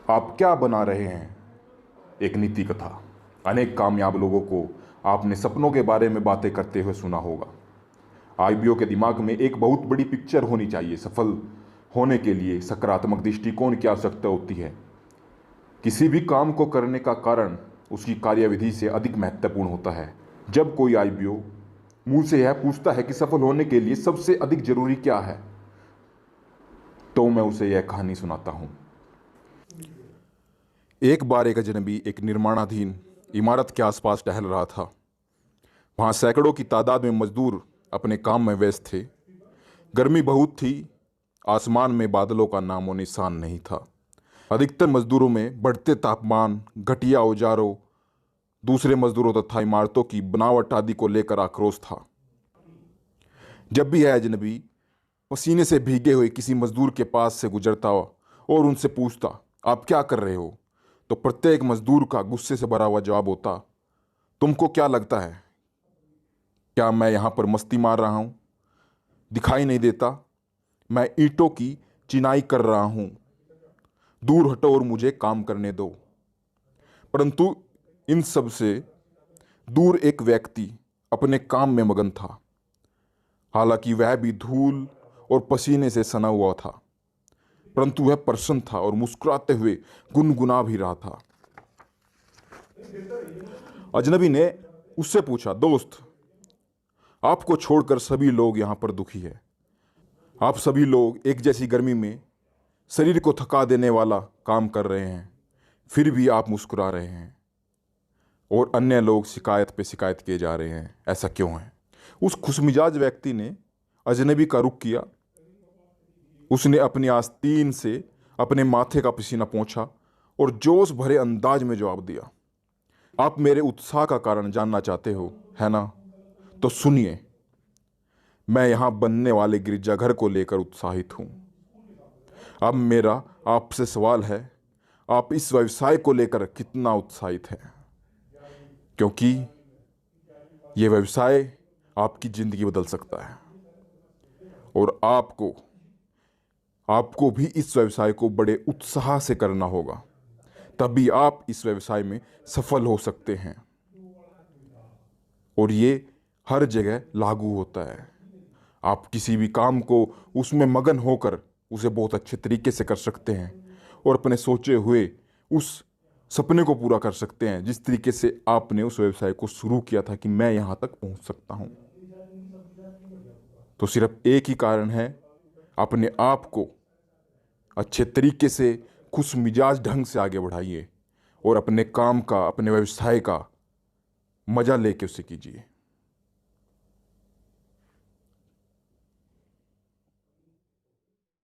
आप क्या बना रहे हैं? एक नीति कथा। अनेक कामयाब लोगों को आपने सपनों के बारे में बातें करते हुए सुना होगा। आईबीओ के दिमाग में एक बहुत बड़ी पिक्चर होनी चाहिए। सफल होने के लिए सकारात्मक दृष्टिकोण की आवश्यकता होती है। किसी भी काम को करने का कारण उसकी कार्यविधि से अधिक महत्वपूर्ण होता है। जब कोई आईबीओ मुझसे यह पूछता है कि सफल होने के लिए सबसे अधिक जरूरी क्या है, तो मैं उसे यह कहानी सुनाता हूं। एक बार एक अजनबी एक निर्माणाधीन इमारत के आसपास टहल रहा था। वहां सैकड़ों की तादाद में मजदूर अपने काम में व्यस्त थे। गर्मी बहुत थी। आसमान में बादलों का नामो निशान नहीं था। अधिकतर मजदूरों में बढ़ते तापमान, घटिया औजारों, दूसरे मजदूरों तथा इमारतों की बनावट आदि को लेकर आक्रोश था। जब भी यह अजनबी पसीने से भीगे हुए किसी मजदूर के पास से गुजरता और उनसे पूछता, आप क्या कर रहे हो, तो प्रत्येक मजदूर का गुस्से से भरा हुआ जवाब होता, तुमको क्या लगता है, क्या मैं यहां पर मस्ती मार रहा हूं? दिखाई नहीं देता? मैं ईंटों की चिनाई कर रहा हूं। दूर हटो और मुझे काम करने दो। परंतु इन सब से दूर एक व्यक्ति अपने काम में मगन था। हालांकि वह भी धूल और पसीने से सना हुआ था, परंतु वह प्रसन्न था और मुस्कुराते हुए गुनगुना भी रहा था। अजनबी ने उससे पूछा, दोस्त, आपको छोड़कर सभी लोग यहां पर दुखी है। आप सभी लोग एक जैसी गर्मी में शरीर को थका देने वाला काम कर रहे हैं, फिर भी आप मुस्कुरा रहे हैं और अन्य लोग शिकायत पे शिकायत किए जा रहे हैं। ऐसा क्यों है? उस खुशमिजाज व्यक्ति ने अजनबी का रुख किया। उसने अपनी आस्तीन से अपने माथे का पसीना पोंछा और जोश भरे अंदाज में जवाब दिया, आप मेरे उत्साह का कारण जानना चाहते हो, है ना? तो सुनिए, मैं यहां बनने वाले गिरजाघर को लेकर उत्साहित हूं। अब मेरा आपसे सवाल है, आप इस व्यवसाय को लेकर कितना उत्साहित हैं? क्योंकि यह व्यवसाय आपकी जिंदगी बदल सकता है और आपको भी इस व्यवसाय को बड़े उत्साह से करना होगा, तभी आप इस व्यवसाय में सफल हो सकते हैं। और ये हर जगह लागू होता है। आप किसी भी काम को उसमें मगन होकर उसे बहुत अच्छे तरीके से कर सकते हैं और अपने सोचे हुए उस सपने को पूरा कर सकते हैं, जिस तरीके से आपने उस व्यवसाय को शुरू किया था कि मैं यहाँ तक पहुँच सकता हूँ। तो सिर्फ एक ही कारण है, अपने आप को अच्छे तरीके से खुश मिजाज ढंग से आगे बढ़ाइए और अपने काम का, अपने व्यवसाय का मजा लेके उसे कीजिए।